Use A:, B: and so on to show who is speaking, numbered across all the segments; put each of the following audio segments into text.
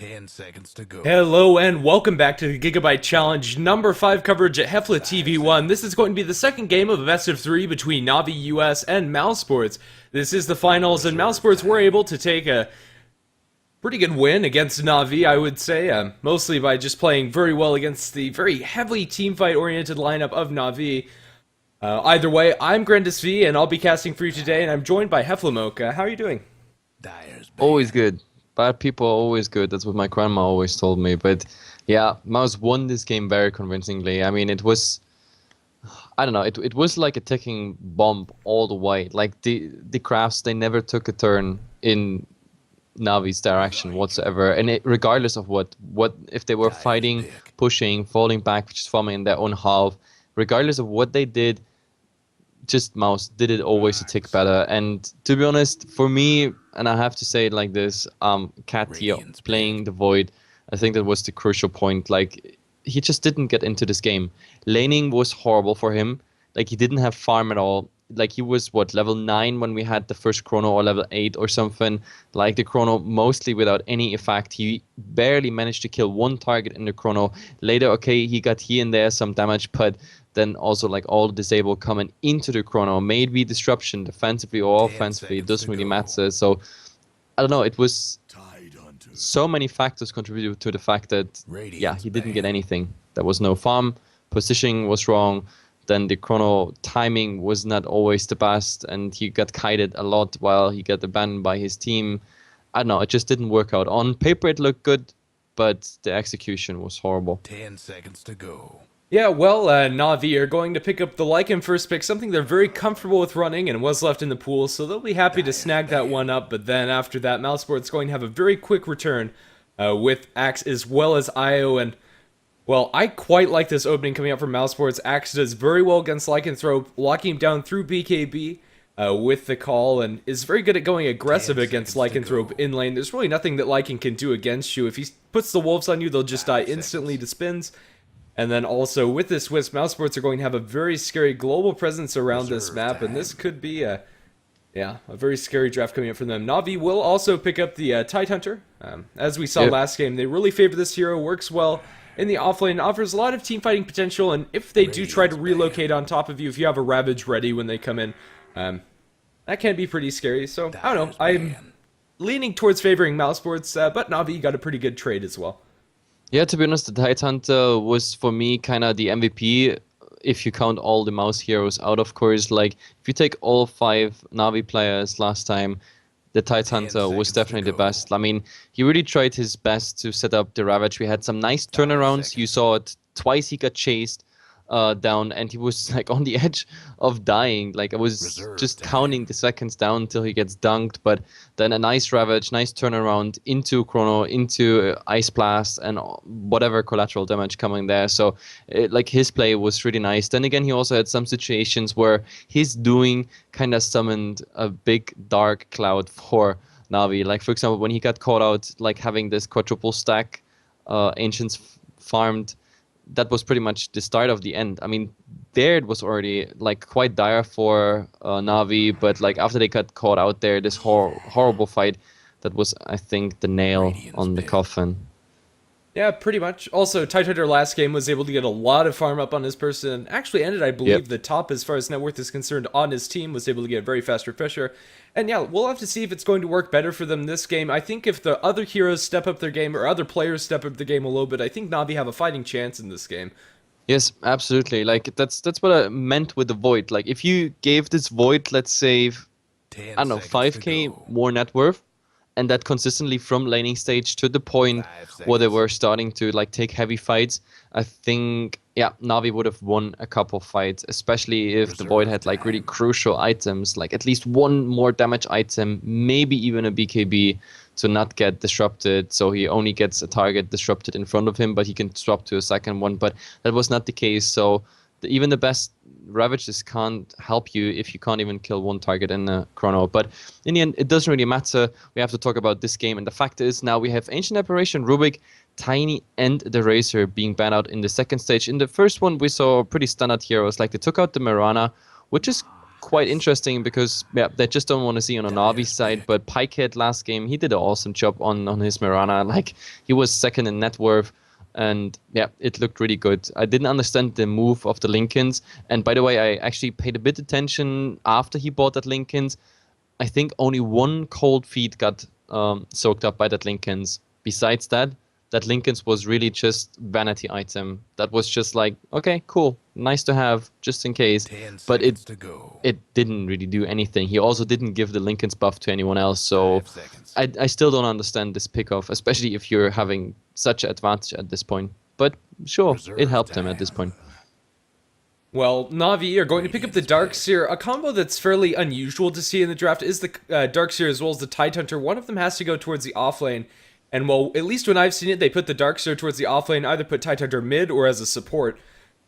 A: 10 seconds to go.
B: Hello and welcome back to the Gigabyte Challenge number 5 coverage at Heflatv 1. This is going to be the second game of a best of 3 between Navi US and Mouz Sports. This is the finals, and Mouz Sports were able to take a pretty good win against Navi, I would say, mostly by just playing very well against the very heavily teamfight oriented lineup of Navi. Either way, I'm Grandis V and I'll be casting for you today, and I'm joined by Heflatv. How are you doing?
C: Always good. Bad people are always good. That's what my grandma always told me. But yeah, Mouz won this game very convincingly. I mean, it was, I don't know, it was like a ticking bomb all the way. Like the crafts, they never took a turn in Navi's direction whatsoever. And regardless of what if they were fighting, pushing, falling back, just forming in their own half, regardless of what they did, just Mouz did it always a tick better. And to be honest, for me, and I have to say it like this, Cat here playing the Void, I think that was the crucial point. Like, he just didn't get into this game. Laning was horrible for him. Like, he didn't have farm at all. Like, he was, what, level 9 when we had the first chrono, or level 8 or something. Like, the chrono mostly without any effect. He barely managed to kill one target in the chrono. Later, okay, he got here and there some damage, but then also like all the disable coming into the chrono, maybe disruption defensively or offensively, it doesn't really matter. So I don't know, it was so many factors contributed to the fact that yeah, he didn't get anything. There was no farm, positioning was wrong, then the chrono timing was not always the best, and he got kited a lot while he got abandoned by his team. I don't know, it just didn't work out. On paper it looked good, but the execution was horrible.
A: 10 seconds to go.
B: Yeah, well, Navi are going to pick up the Lycan first pick, something they're very comfortable with running and was left in the pool, so they'll be happy to snag that one up. But then after that, Mouz Sports going to have a very quick return with Axe as well as Io. And, well, I quite like this opening coming up from Mouz Sports. Axe does very well against Lycanthrope, locking him down through BKB with the call, and is very good at going aggressive against Lycanthrope in lane. There's really nothing that Lycan can do against you. If he puts the wolves on you, they'll just die instantly to spins. And then also with this Wisp, Mouz Sports are going to have a very scary global presence around this map, and this could be a very scary draft coming up from them. Navi will also pick up the Tidehunter. As we saw last game, they really favor this hero, works well in the offlane, offers a lot of team fighting potential, and if they do try to relocate on top of you, if you have a Ravage ready when they come in, that can be pretty scary. So, I don't know, I'm leaning towards favoring Mouz Sports, but Navi got a pretty good trade as well.
C: Yeah, to be honest, the Tidehunter was for me kind of the MVP, if you count all the Mouz heroes out, of course. Like, if you take all 5 Navi players last time, the Tidehunter was definitely the best. I mean, he really tried his best to set up the Ravage. We had some nice turnarounds. You saw it twice. He got chased down, and he was like on the edge of dying. Like, I was just counting the seconds down until he gets dunked, but then a nice Ravage, nice turnaround into chrono, into Ice Blast, and whatever collateral damage coming there. So like, his play was really nice. Then again, he also had some situations where his doing kind of summoned a big dark cloud for Navi. Like, for example, when he got caught out, like having this quadruple stack Ancients farmed, that was pretty much the start of the end. I mean, there it was already like quite dire for Navi, but like after they got caught out there, this horrible fight, that was, I think, the nail on the coffin.
B: Yeah, pretty much. Also, Tidehunter last game was able to get a lot of farm up on his person. Actually ended, I believe, the top as far as net worth is concerned on his team. Was able to get a very fast refresher. And yeah, we'll have to see if it's going to work better for them this game. I think if the other heroes step up their game, or other players step up their game a little bit, I think Navi have a fighting chance in this game.
C: Yes, absolutely. Like, that's what I meant with the Void. Like, if you gave this Void, let's say, I don't know, 5k more net worth, and that consistently from laning stage to the point where they were starting to like take heavy fights, I think, yeah, Navi would have won a couple fights, especially if the Void had like really crucial items, like at least one more damage item, maybe even a BKB to not get disrupted. So he only gets a target disrupted in front of him, but he can swap to a second one. But that was not the case. So even the best Ravages can't help you if you can't even kill one target in a chrono. But in the end, it doesn't really matter. We have to talk about this game. And the fact is, now we have Ancient Apparition, Rubik, Tiny, and the Razor being banned out in the second stage. In the first one, we saw pretty standard heroes. Like, they took out the Mirana, which is quite interesting because they just don't want to see on a Navi side. But Pikehead last game, he did an awesome job on his Mirana. Like, he was second in net worth, and yeah, it looked really good. I didn't understand the move of the Lincolns, and by the way, I actually paid a bit attention after he bought that Lincolns. I think only one cold feed got soaked up by that Lincolns. Besides that, that Lincoln's was really just vanity item. That was just like, okay, cool, nice to have, just in case.
A: 10
C: But
A: seconds to go.
C: it didn't really do anything. He also didn't give the Lincoln's buff to anyone else. So
A: 5 seconds.
C: I still don't understand this pickoff, especially if you're having such an advantage at this point. But sure, it helped him at this point.
B: Well, Na'Vi are going to pick up the Darkseer. A combo that's fairly unusual to see in the draft is the Darkseer as well as the Tidehunter. One of them has to go towards the offlane. And well, at least when I've seen it, they put the Darkseer towards the offlane, either put Tidehunter mid or as a support.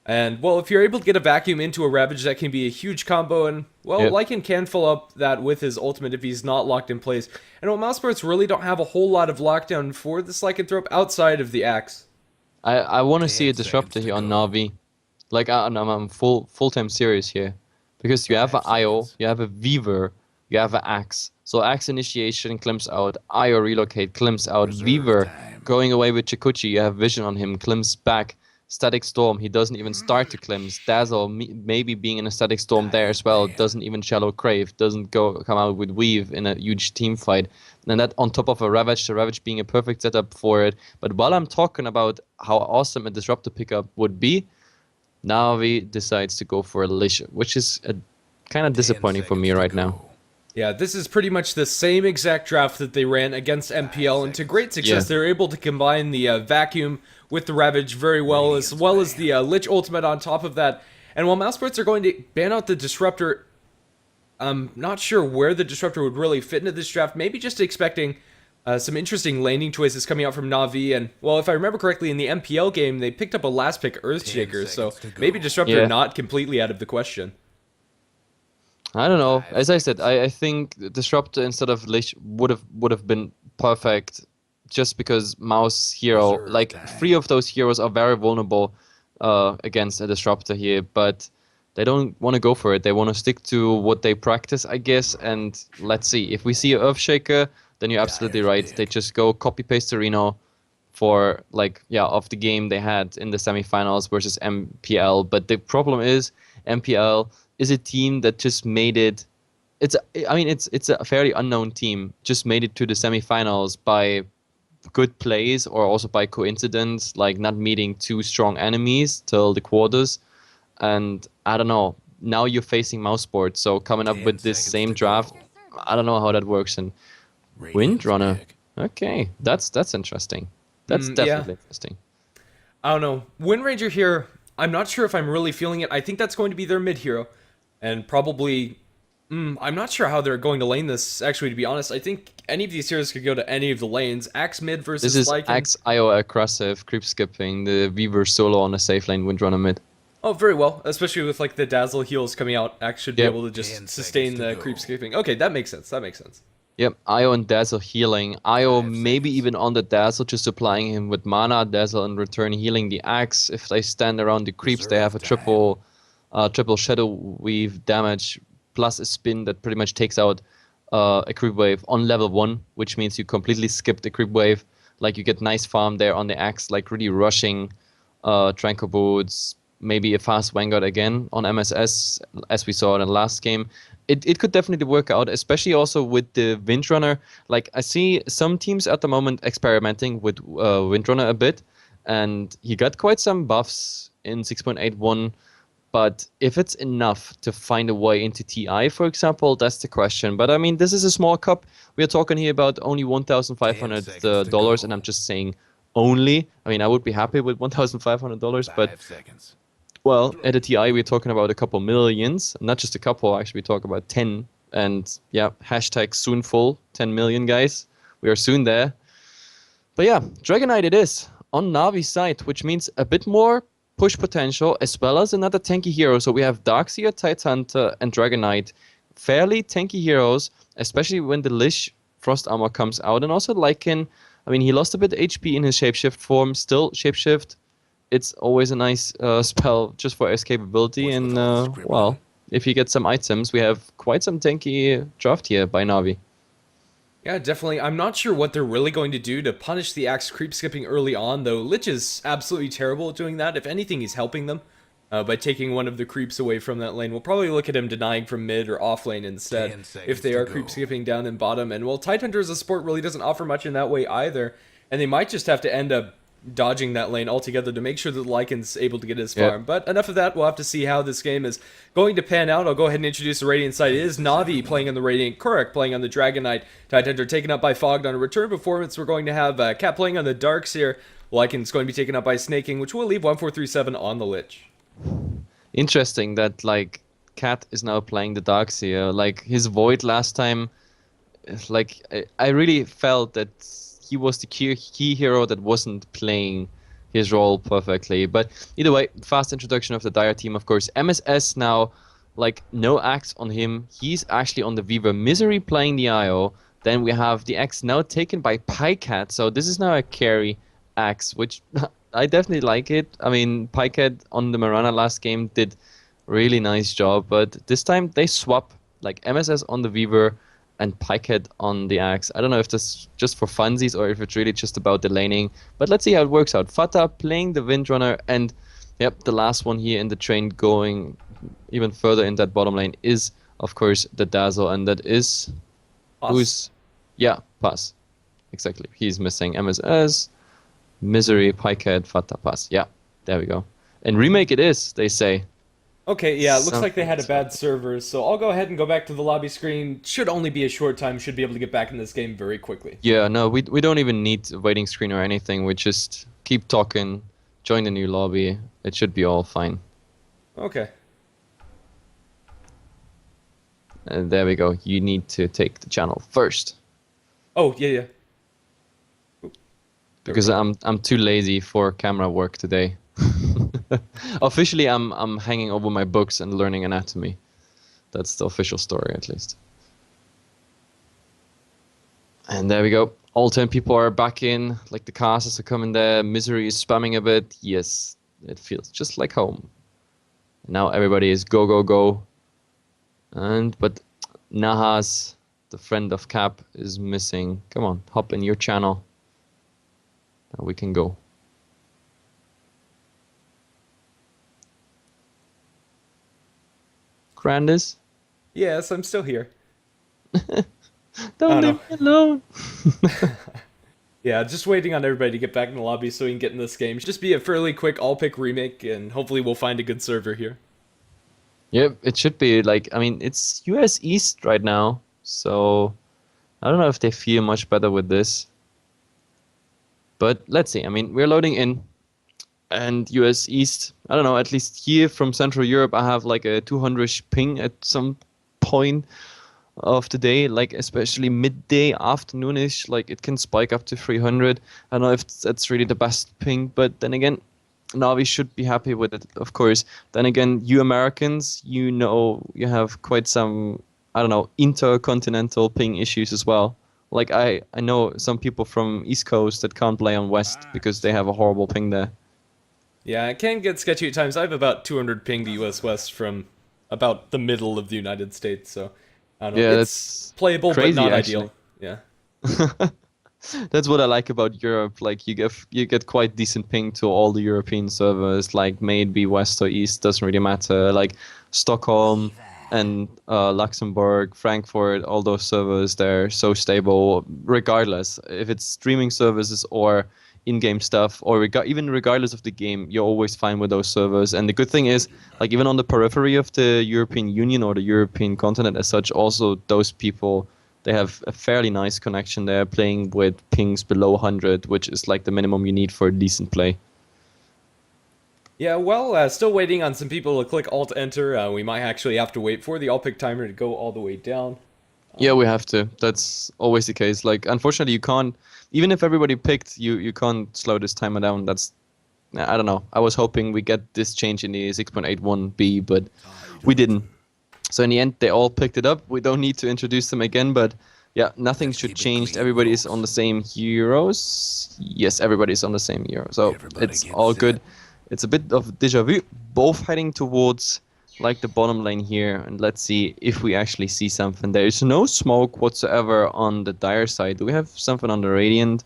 B: And well, if you're able to get a vacuum into a Ravage, that can be a huge combo. And well,
C: Yep.
B: Lycan can fill up that with his ultimate if he's not locked in place. And well, Mousesports really don't have a whole lot of lockdown for this Lycanthrope outside of the Axe.
C: I want to see a
A: 10
C: disruptor
A: seconds
C: here
A: to
C: on
A: go.
C: Navi. Like, I'm full-time serious here. Because you have an
A: 5
C: IO,
A: seconds.
C: you have a Weaver, you have an Axe. So Axe initiation, Klims out. IO relocate, Klims out.
A: Reserve
C: Weaver
A: time.
C: going away with Chikuchi, you have vision on him, Klims back. Static Storm, he doesn't even start to Klims. Dazzle, maybe being in a Static Storm there as well, doesn't even Shallow Crave, doesn't come out with Weave in a huge team fight. And that on top of a Ravage, the Ravage being a perfect setup for it. But while I'm talking about how awesome a Disruptor pickup would be, Navi decides to go for a Lish, which is kind of
A: 10
C: disappointing for me
A: seconds to
C: right now.
A: go.
B: Yeah, this is pretty much the same exact draft that they ran against MPL, and to great success,
C: Yeah.
B: they're able to combine the Vacuum with the Ravage very well as the Lich Ultimate on top of that. And while Mousesports are going to ban out the Disruptor, I'm not sure where the Disruptor would really fit into this draft. Maybe just expecting some interesting landing choices coming out from Na'Vi. And, well, if I remember correctly, in the MPL game, they picked up a last pick Earthshaker, so
A: seconds to go.
B: maybe Disruptor
C: Yeah.
B: not completely out of the question.
C: I don't know. As I said, I think Disruptor instead of Lich would have been perfect, just because Mouse hero,
A: Reserve
C: like
A: time.
C: 3 of those heroes are very vulnerable against a Disruptor here, but they don't want to go for it. They want to stick to what they practice, I guess. And let's see, if we see an Earthshaker, then you're absolutely right. They just go copy paste the Reno for of the game they had in the semifinals versus MPL. But the problem is MPL is a team that just made it. It's a fairly unknown team. Just made it to the semifinals by good plays or also by coincidence, like not meeting 2 strong enemies till the quarters. And I don't know. Now you're facing Mousesport, so coming up
A: 10
C: with this
A: seconds
C: same
A: to
C: draft,
A: go.
C: I don't know how that works. And
A: Radiant's
C: Windrunner,
A: pick.
C: okay, that's interesting. That's
B: Yeah.
C: definitely interesting.
B: I don't know. Wind Ranger here, I'm not sure if I'm really feeling it. I think that's going to be their mid hero. And probably, I'm not sure how they're going to lane this, actually, to be honest. I think any of these heroes could go to any of the lanes. Axe mid versus
C: This is
B: Lycan.
C: Axe IO aggressive, creep skipping, the Weaver solo on a safe lane, Windrunner mid.
B: Oh, very well. Especially with like the Dazzle heals coming out. Axe should be
C: Yep.
B: able to
A: 10
B: just sustain
A: seconds to
B: the
A: go.
B: creep skipping. Okay, that makes sense. That makes sense.
C: Yep, IO and Dazzle healing. IO
A: 5
C: maybe
A: seconds.
C: even on the Dazzle, just supplying him with mana. Dazzle in return healing the Axe. If they stand around the creeps, they have a
A: Reserve time.
C: triple Shadow Weave damage plus a spin that pretty much takes out a creep wave on level 1, which means you completely skip the creep wave. Like, you get nice farm there on the Axe, like really rushing Tranquil Boots, maybe a fast Vanguard again on MSS, as we saw in the last game. It could definitely work out, especially also with the Windrunner. Like, I see some teams at the moment experimenting with Windrunner a bit, and he got quite some buffs in 6.81. But if it's enough to find a way into TI, for example, that's the question. But I mean, this is a small cup. We are talking here about only $1,500,
A: go.
C: and I'm just saying only. I mean, I would be happy with $1,500, but
A: 5 seconds.
C: well, at a TI, we're talking about a couple millions. Not just a couple, actually, we talk about 10. And yeah, hashtag soon full, 10 million, guys. We are soon there. But yeah, Dragonite it is on Navi's side, which means a bit more push potential as well as another tanky hero. So we have Darkseer, Tidehunter, and Dragonite. Fairly tanky heroes, especially when the Lich Frost Armor comes out. And also Lycan, I mean, he lost a bit HP in his Shapeshift form. Still, Shapeshift, it's always a nice spell just for escapability.
A: What's
C: And,
A: with all the scribbling?
C: well, if you get some items, we have quite some tanky draft here by Na'Vi.
B: Yeah, definitely. I'm not sure what they're really going to do to punish the Axe creep skipping early on, though Lich is absolutely terrible at doing that. If anything, he's helping them by taking one of the creeps away from that lane. We'll probably look at him denying from mid or off lane instead if they are creep skipping down in bottom. And well, Tidehunter as a support really doesn't offer much in that way either, and they might just have to end up dodging that lane altogether to make sure that Lycan's able to get his farm.
C: Yep.
B: But enough of that, we'll have to see how this game is going to pan out. I'll go ahead and introduce the Radiant side. It is Na'Vi playing on the Radiant, Kurak playing on the Dragon Knight, Tidehunter taken up by Fogged on a return performance. We're going to have Cat playing on the Darks here. Lycan's going to be taken up by Snaking, which will leave 1437 on the Lich.
C: Interesting that like Cat is now playing the Darks here. Like his Void last time, like I really felt that he was the key hero that wasn't playing his role perfectly. But either way, fast introduction of the Dire team, of course. MSS now, like no axe on him. He's actually on the Weaver. Misery playing the IO. Then we have the axe now taken by Pycat. So this is now a carry axe, which I definitely like it. I mean, Pycat on the Mirana last game did really nice job, but this time they swap, like MSS on the Weaver and Pycat on the axe. I don't know if that's just for funsies or if it's really just about the laning, but let's see how it works out. Fata playing the Windrunner, and yep, the last one here in the train going even further in that bottom lane is, of course, the Dazzle, and that is... Who's... Yeah, Pass. Exactly. He's missing MSS, Misery, Pycat, Fata, Pass. Yeah, there we go. And remake it is, they say.
B: Okay, yeah, it looks like they had a bad server, so I'll go ahead and go back to the lobby screen. Should only be a short time, should be able to get back in this game very quickly.
C: Yeah, no, we don't even need a waiting screen or anything. We just keep talking, join the new lobby. It should be all fine.
B: Okay.
C: And there we go. You need to take the channel first.
B: Oh, yeah.
C: Because I'm too lazy for camera work today. Officially, I'm hanging over my books and learning anatomy. That's the official story, at least. And there we go. All 10 people are back in. Like the casters are coming there. Misery is spamming a bit. Yes, it feels just like home. Now everybody is go, go, go. But Nahas, the friend of Cap, is missing. Come on, hop in your channel. Now we can go. Grandis?
B: Yes, I'm still here.
C: Don't leave me alone.
B: Yeah, just waiting on everybody to get back in the lobby so we can get in this game. Just be a fairly quick all-pick remake, and hopefully we'll find a good server here.
C: Yep, it should be. Like, I mean, it's US East right now, so I don't know if they feel much better with this. But let's see. I mean, we're loading in. And US East, I don't know, at least here from Central Europe, I have like a 200 ping at some point of the day, like especially midday, afternoonish, like it can spike up to 300. I don't know if that's really the best ping, but then again, Na'Vi should be happy with it, of course. Then again, you Americans, you know, you have quite some, I don't know, intercontinental ping issues as well. Like I know some people from East Coast that can't play on West because they have a horrible ping there.
B: Yeah, it can get sketchy at times. I have about 200 ping to US West from about the middle of the United States, so I don't know.
C: Yeah,
B: it's playable,
C: crazy,
B: but not
C: actually.
B: ideal. Yeah.
C: That's what I like about Europe. Like you get quite decent ping to all the European servers. Like may it be West or East, doesn't really matter. Like Stockholm and Luxembourg, Frankfurt, all those servers, they're so stable. Regardless if it's streaming services or in-game stuff, or even regardless of the game, you're always fine with those servers. And the good thing is, like even on the periphery of the European Union or the European continent as such, also those people, they have a fairly nice connection there, playing with pings below 100, which is like the minimum you need for decent play.
B: Yeah, well, still waiting on some people to click Alt-Enter. We might actually have to wait for the all-pick timer to go all the way down.
C: Yeah, we have to. That's always the case. Like, unfortunately, you can't, even if everybody picked, you can't slow this timer down. That's, I don't know. I was hoping we get this change in the 6.81b, but we didn't. So in the end, they all picked it up. We don't need to introduce them again, but yeah, nothing should change. Everybody is on the same heroes. Yes, everybody is on the same hero. So it's all good. It's a bit of deja vu. Both heading towards like the bottom lane here, and let's see if we actually see something. There is no smoke whatsoever on the Dire side. Do we have something on the Radiant?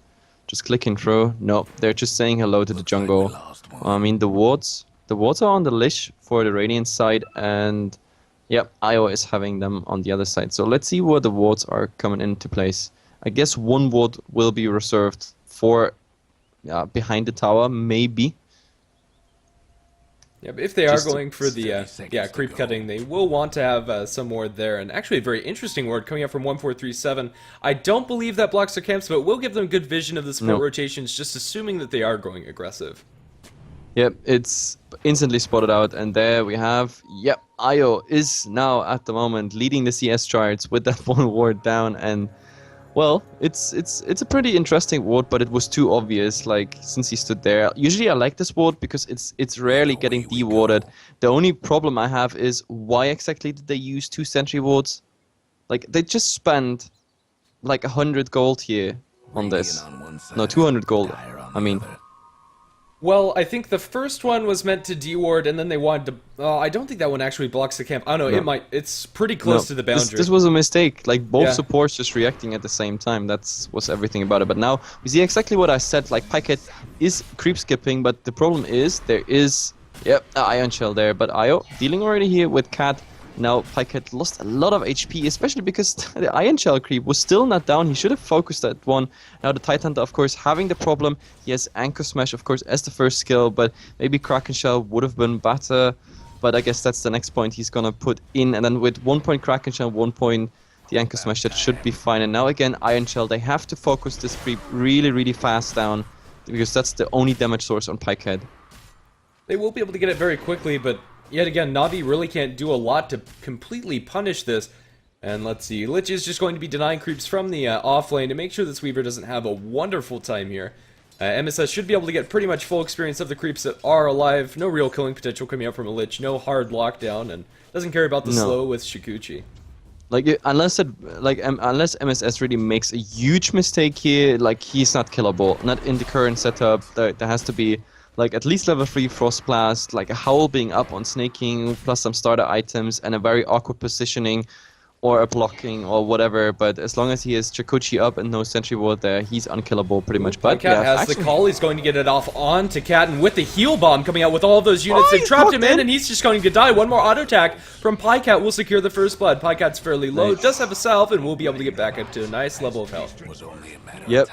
C: Just clicking through. No, they're just saying hello to the jungle. I mean, the wards are on the Lich for the Radiant side, and yep, Io is having them on the other side. So let's see where the wards are coming into place. I guess one ward will be reserved for behind the tower, maybe.
B: Yeah, but if they are
C: Just
B: going for the creep cutting, they will want to have some ward there. And actually a very interesting ward coming up from 1437. I don't believe that blocks their camps, but will give them good vision of the support rotations, just assuming that they are going aggressive.
C: Yep, it's instantly spotted out, and there we have, yep, Io is now at the moment leading the CS charts with that one ward down, and well, it's a pretty interesting ward, but it was too obvious, like, since he stood there. Usually I like this ward because it's rarely getting de-warded. The only problem I have is why exactly did they use 2 sentry wards? Like, they just spent like 100 gold here on this. No, 200 gold, I mean.
B: Well, I think the first one was meant to de-ward, and then they wanted to... I don't think that one actually blocks the camp. I don't know, it might... It's pretty close to the boundary.
C: This was a mistake. Like, both supports just reacting at the same time. That's was everything about it. But now, we see exactly what I said. Like, Pyket is creep skipping, but the problem is, there is... Yep, Iron Shell there. But Io dealing already here with Cat. Now, Pyket lost a lot of HP, especially because the Iron Shell creep was still not down. He should have focused that one. Now, the Titanhunter, of course, having the problem. He has Anchor Smash, of course, as the first skill, but maybe Kraken Shell would have been better. But I guess that's the next point he's gonna put in. And then with 1 point Kraken Shell, 1 point the Anchor Smash, that should be fine. And now, again, Iron Shell, they have to focus this creep really, really fast down, because that's the only damage source on Pyket.
B: They will be able to get it very quickly, but... Yet again, Na'Vi really can't do a lot to completely punish this. And let's see, Lich is just going to be denying creeps from the off lane to make sure this Weaver doesn't have a wonderful time here. MSS should be able to get pretty much full experience of the creeps that are alive. No real killing potential coming up from a Lich, no hard lockdown, and doesn't care about the slow with Shukuchi.
C: Like, unless MSS really makes a huge mistake here, like, he's not killable. Not in the current setup. There has to be... like at least level 3 Frost Blast, like a Howl being up on snaking, plus some starter items, and a very awkward positioning, or a blocking, or whatever. But as long as he has Chikuchi up and no Sentry Ward there, he's unkillable pretty much. But
B: Cat has the call, he's going to get it off on to Cat, and with the heal bomb coming out with all of those units, they've trapped him in, and he's just going to die. One more auto attack from Pycat will secure the first blood. Pycat's fairly low, does have a salve, and will be able to get back up to a nice level of health.
C: Yep,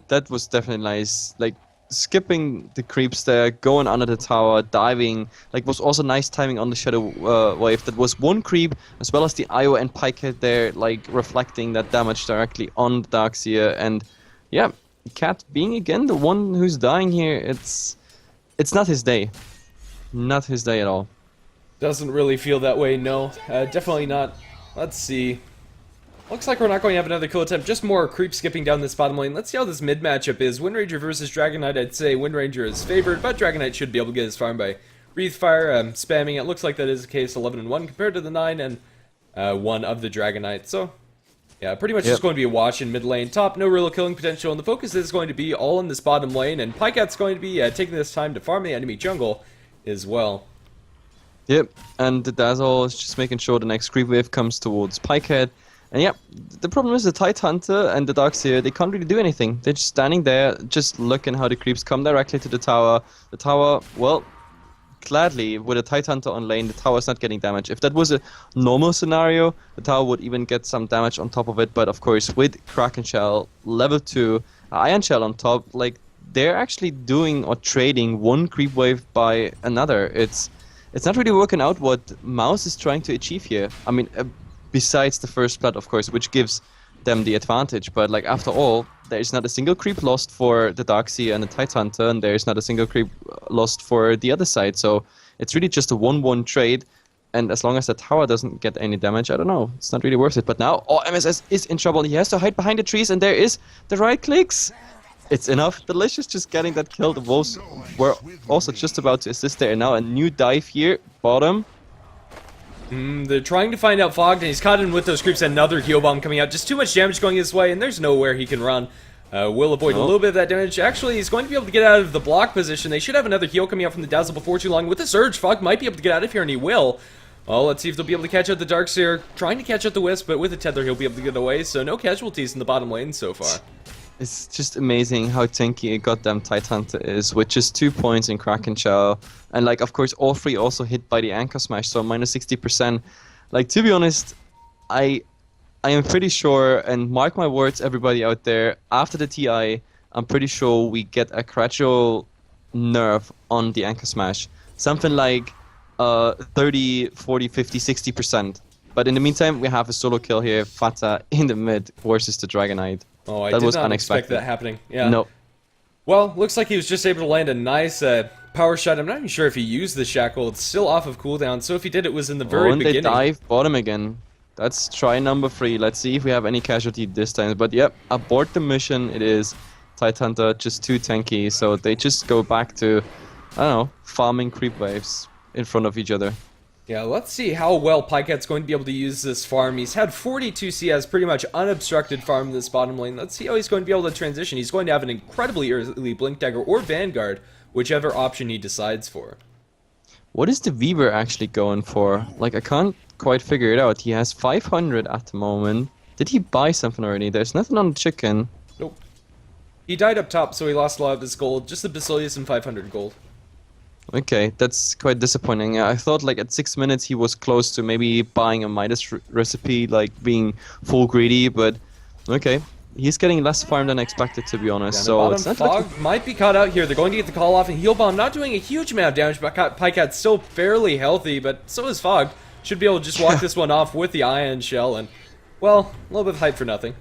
C: that was definitely nice. Like, skipping the creeps there, going under the tower, diving, like, was also nice timing on the Shadow Wave. That was one creep, as well as the Io and Pyket there, like, reflecting that damage directly on the Darkseer. And yeah, Cat being again the one who's dying here, it's not his day. Not his day at all.
B: Doesn't really feel that way, no. Definitely not. Let's see. Looks like we're not going to have another kill attempt, just more creep skipping down this bottom lane. Let's see how this mid matchup is. Wind Ranger versus Dragon Knight, I'd say Wind Ranger is favored, but Dragon Knight should be able to get his farm by Breathe Fire, spamming. It looks like that is the case, 11-1 compared to the 9 and 1 of the Dragon Knight. So, yeah, pretty much just going to be a wash in mid lane. Top, no real killing potential, and the focus is going to be all in this bottom lane, and Pycat's going to be taking this time to farm the enemy jungle as well.
C: Yep, and the Dazzle is just making sure the next creep wave comes towards Pycat. And yeah, the problem is the Tidehunter and the Darkseer, they can't really do anything. They're just standing there, just looking how the creeps come directly to the tower. The tower, well, gladly, with a Tidehunter on lane, the tower's not getting damage. If that was a normal scenario, the tower would even get some damage on top of it. But of course, with Kraken Shell, level 2, Iron Shell on top, like, they're actually doing or trading one creep wave by another. It's not really working out what Mouz is trying to achieve here. I mean, besides the first blood, of course, which gives them the advantage. But, like, after all, there is not a single creep lost for the Darkseer and the Tidehunter, and there is not a single creep lost for the other side. So it's really just a 1-1 trade. And as long as the tower doesn't get any damage, I don't know. It's not really worth it. But now, MSS is in trouble. He has to hide behind the trees, and there is the right clicks. It's enough. The Lich is just getting that kill. The Wolves were also just about to assist there. And now a new dive here, bottom.
B: They're trying to find out Fogged, and he's caught in with those creeps. Another heal bomb coming out. Just too much damage going his way, and there's nowhere he can run. Will avoid a little bit of that damage. Actually, he's going to be able to get out of the block position. They should have another heal coming out from the Dazzle before too long. With the Surge, Fogged might be able to get out of here, and he will. Well, let's see if they'll be able to catch out the Darkseer. Trying to catch out the Wisp, but with the Tether he'll be able to get away, so no casualties in the bottom lane so far.
C: It's just amazing how tanky a goddamn Tidehunter is, with just 2 points in Kraken Shell. And like, of course, all three also hit by the Anchor Smash, so minus 60%. Like, to be honest, I am pretty sure, and mark my words, everybody out there, after the TI, I'm pretty sure we get a gradual nerf on the Anchor Smash. Something like 30, 40, 50, 60%. But in the meantime, we have a solo kill here, Fata in the mid versus the Dragonite.
B: Oh, I
C: That
B: did
C: was
B: not
C: unexpected.
B: expect that happening. Yeah.
C: No.
B: Well, looks like he was just able to land a nice power shot. I'm not even sure if he used the shackle. It's still off of cooldown, so if he did, it was in the very
C: And
B: beginning.
C: they dive bottom again. That's try number 3. Let's see if we have any casualty this time. But yep, abort the mission it is. Tidehunter just too tanky, so they just go back to, I don't know, farming creep waves in front of each other.
B: Yeah, let's see how well Pyket's going to be able to use this farm. He's had 42 CS, pretty much unobstructed farm in this bottom lane. Let's see how he's going to be able to transition. He's going to have an incredibly early Blink Dagger or Vanguard, whichever option he decides for.
C: What is the Weaver actually going for? Like, I can't quite figure it out. He has 500 at the moment. Did he buy something already? There's nothing on the chicken.
B: Nope. He died up top, so he lost a lot of his gold. Just the Basilius and 500 gold.
C: Okay, that's quite disappointing. I thought like at 6 minutes he was close to maybe buying a Midas recipe, like being full greedy, but okay. He's getting less farm than expected, to be honest.
B: Yeah,
C: so it's
B: bottom
C: not
B: Fog might be caught out here. They're going to get the call off, and Heal Bomb not doing a huge amount of damage, but Pyket's still fairly healthy, but so is Fog. Should be able to just walk this one off with the Ion Shell, and, well, a little bit of hype for nothing.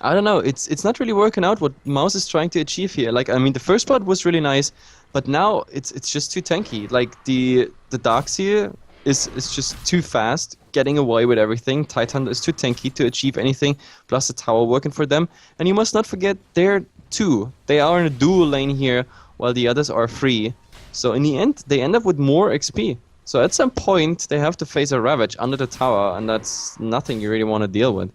C: I don't know. It's not really working out what Mouz is trying to achieve here. Like, I mean, the first part was really nice, but now it's just too tanky. Like the Darkseer is just too fast, getting away with everything. Tidehunter is too tanky to achieve anything. Plus the tower working for them, and you must not forget they're 2. They are in a dual lane here, while the others are free. So in the end, they end up with more XP. So at some point, they have to face a Ravage under the tower, and that's nothing you really want to deal with.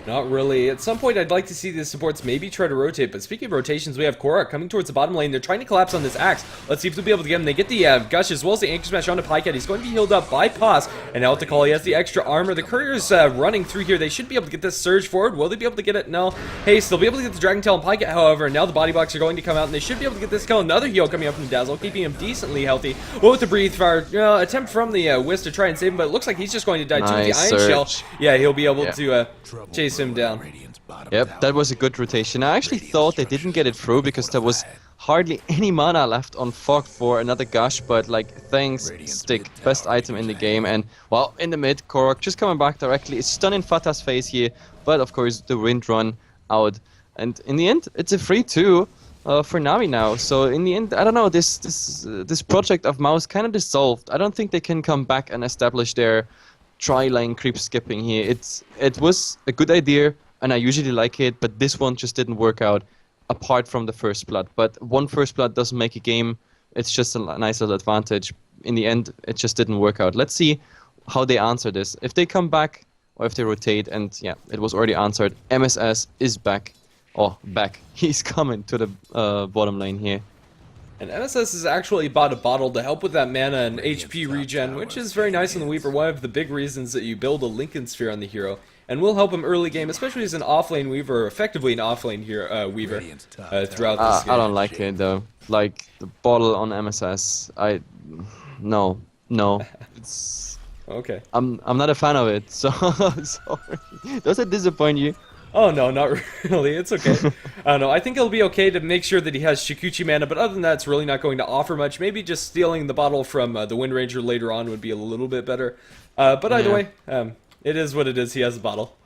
B: Not really. At some point, I'd like to see the supports maybe try to rotate, but speaking of rotations, we have Korra coming towards the bottom lane. They're trying to collapse on this Axe. Let's see if they'll be able to get him. They get the Gush as well as the Anchor Smash onto Pyket. He's going to be healed up by Pos, and now with the call, he has the extra armor. The Courier's running through here. They should be able to get this Surge forward. Will they be able to get it? No. Haste, they'll be able to get the Dragon Tail and Pyket, however, and now the Body Blocks are going to come out, and they should be able to get this kill. Another heal coming up from Dazzle, keeping him decently healthy. Well, with the Breathe Fire, attempt from the Wisp to try and save him, but it looks like he's just going to die too with the
C: Nice
B: Iron Shell.
C: Surge.
B: Yeah, he'll be able to chase him down.
C: Yep, that was a good rotation. I actually thought they didn't get it through because there was hardly any mana left on Fog for another Gush, but like, thanks, Stick, best item in the game. And, well, in the mid, Korok just coming back directly. It's stunning Fata's face here, but of course the wind run out. And in the end, it's a 3-2 for Navi now. So in the end, I don't know, this project of Mouz kind of dissolved. I don't think they can come back and establish their tri-lane creep skipping here. It was a good idea, and I usually like it, but this one just didn't work out, apart from the first blood. But one first blood doesn't make a game. It's just a nice little advantage. In the end, it just didn't work out. Let's see how they answer this. If they come back, or if they rotate, and yeah, it was already answered. MSS is back. Oh, back. He's coming to the bottom lane here.
B: And MSS has actually bought a bottle to help with that mana and HP regen, which is very nice on the Weaver. One of the big reasons that you build a Lincoln Sphere on the hero, and will help him early game, especially as an offlane Weaver, or effectively an offlane hero, Weaver, throughout this game.
C: I don't like it though. Like the bottle on MSS, no, it's
B: Okay.
C: I'm not a fan of it. So sorry. Does it disappoint you?
B: Oh no, not really. It's okay. I don't know. I think it'll be okay to make sure that he has Shikuchi mana, but other than that, it's really not going to offer much. Maybe just stealing the bottle from the Wind Ranger later on would be a little bit better. But either way, it is what it is. He has a bottle.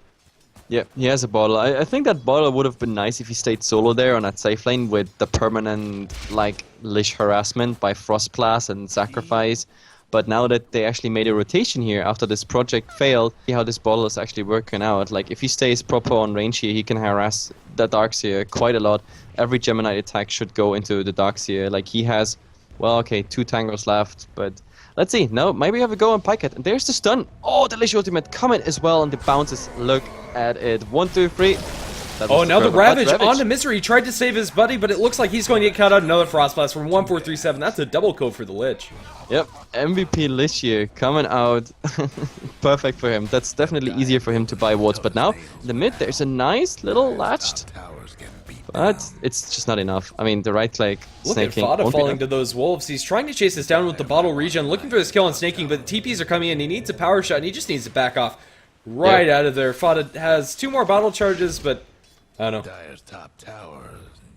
C: Yeah, he has a bottle. I think that bottle would have been nice if he stayed solo there on that safe lane with the permanent, like, Lich harassment by Frostblast and Sacrifice. But now that they actually made a rotation here after this project failed, see how this bottle is actually working out. Like, if he stays proper on range here, he can harass the Darkseer quite a lot. Every Gemini attack should go into the Darkseer. Like, he has, well, okay, 2 tangos left, but let's see. No, maybe have a go on Pyket. And there's the stun. Oh, the Lich ultimate coming as well, and the bounces. Look at it. 1, 2, 3. That
B: Oh,
C: was
B: now the
C: forever. But
B: Ravage onto Misery. He tried to save his buddy, but it looks like he's going to get caught out. Another Frost Blast from 1437. That's a double kill for the Lich.
C: Yep, MVP Lich here coming out. Perfect for him. That's definitely easier for him to buy wards. But now, in the mid, there's a nice little latched. But it's just not enough. I mean, the right click,
B: Look at
C: snaking.
B: Fada
C: won't be
B: falling
C: enough.
B: to those wolves. He's trying to chase this down with the bottle regen, looking for his kill on snaking, but the TPs are coming in. He needs a power shot, and he just needs to back off right out of there. Fada has 2 more bottle charges, but I don't know.
A: Dire's top tower,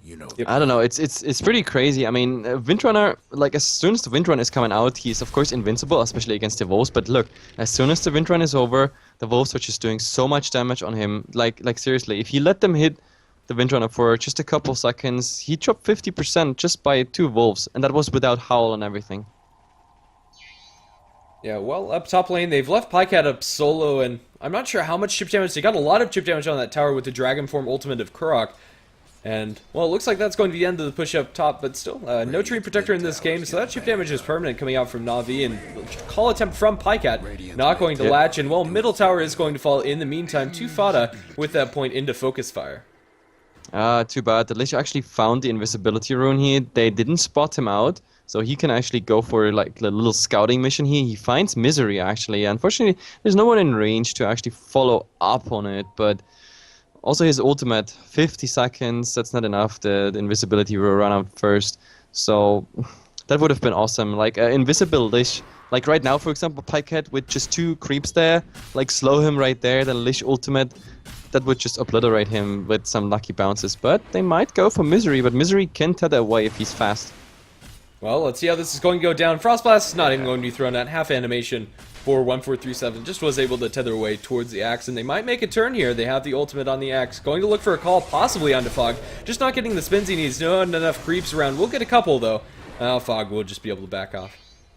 A: you know.
C: I don't know. It's pretty crazy. I mean, Windrunner, like as soon as the Windrun is coming out, he's of course invincible, especially against the Wolves. But look, as soon as the Windrun is over, the Wolves are just doing so much damage on him. Like seriously, if you let them hit the Windrunner for just a couple seconds, he dropped 50% just by 2 Wolves, and that was without Howl and everything.
B: Yeah, well, up top lane, they've left Pycat up solo, and I'm not sure how much chip damage. They got a lot of chip damage on that tower with the Dragon Form ultimate of Kurok. And, well, it looks like that's going to be the end of the push up top, but still, no Tree Protector in this game, so that chip damage is permanent coming out from Na'Vi, and call attempt from Pycat, not going to latch, and, well, middle tower is going to fall in the meantime to Fada with that point into Focus Fire.
C: Too bad. The Lich actually found the invisibility rune here. They didn't spot him out, so he can actually go for like a little scouting mission here. He finds Misery actually. Unfortunately, there's no one in range to actually follow up on it, but also his ultimate, 50 seconds, that's not enough. The invisibility will run out first, so that would have been awesome. Like invisible Lich, like right now, for example, Pycat with just 2 creeps there, like slow him right there, then Lich ultimate. That would just obliterate him with some lucky bounces, but they might go for Misery, but Misery can tether away if he's fast.
B: Well, let's see how this is going to go down. Frostblast is not even going to be thrown at. Half animation for 1437. Just was able to tether away towards the axe, and they might make a turn here. They have the ultimate on the axe. Going to look for a call, possibly onto Fog. Just not getting the spins he needs. Not enough creeps around. We'll get a couple, though. Fog will just be able to back off.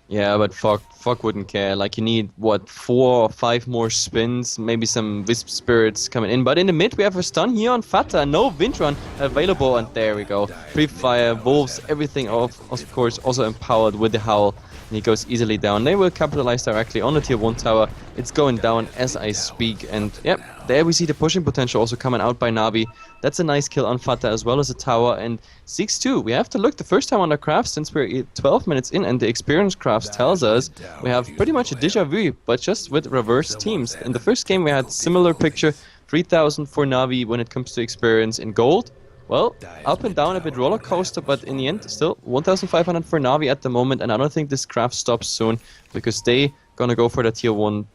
C: Yeah, but Fog wouldn't care. Like, you need, what, 4 or 5 more spins, maybe some Wisp Spirits coming in. But in the mid, we have a stun here on Fata. No Windrun available, and there we go. Pre-fire, Wolves, everything of course also empowered with the Howl. And he goes easily down. They will capitalize directly on the tier 1 tower. It's going down as I speak. And yep, there we see the pushing potential also coming out by Na'Vi. That's a nice kill on Fata as well as a tower. And 6-2, we have to look the first time on the crafts since we're 12 minutes in, and the experience crafts tells us we have pretty much a deja vu, but just with reverse teams. In the first game we had similar picture, 3000 for Na'Vi when it comes to experience in gold. Well, up and down a bit roller coaster, but in the end, still 1,500 for Na'Vi at the moment, and I don't think this craft stops soon because they gonna go for the tier 1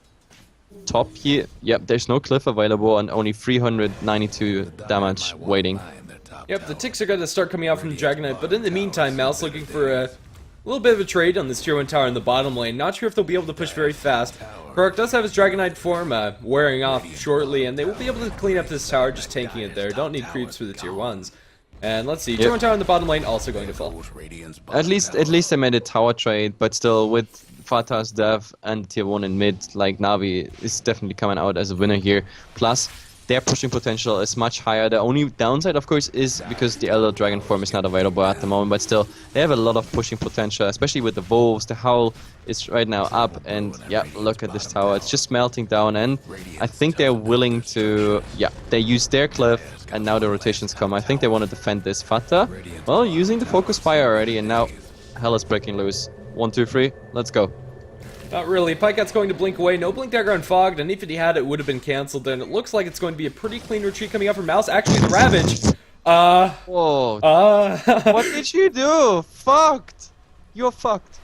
C: top here. Yep, there's no cliff available and only 392 damage waiting.
B: Yep, the ticks are going to start coming out from the Dragon Knight, but in the meantime, Mouse looking for a little bit of a trade on this tier 1 tower in the bottom lane. Not sure if they'll be able to push very fast. Kurok does have his Dragon Knight form wearing off shortly, and they will be able to clean up this tower, just tanking it there. Don't need creeps for the tier 1s. And let's see, tier 1 tower in the bottom lane also going to fall.
C: At least they made a tower trade, but still with Fata's death and tier 1 in mid, like Na'Vi is definitely coming out as a winner here. Plus, their pushing potential is much higher. The only downside, of course, is because the Elder Dragon form is not available at the moment, but still, they have a lot of pushing potential, especially with the Wolves. The Howl is right now up, and yeah, look at this tower. It's just melting down, and I think they're willing to, yeah, they use their cliff, and now the rotations come. I think they want to defend this. Fata, well, using the focus fire already, and now hell is breaking loose. 1, 2, 3, let's go.
B: Not really. Pycat's going to blink away. No blink dagger on Fogged, and if he had, it would have been cancelled. And it looks like it's going to be a pretty clean retreat coming out from Mouse. Actually, the Ravage.
C: Whoa. What did you do? Fucked. You're fucked.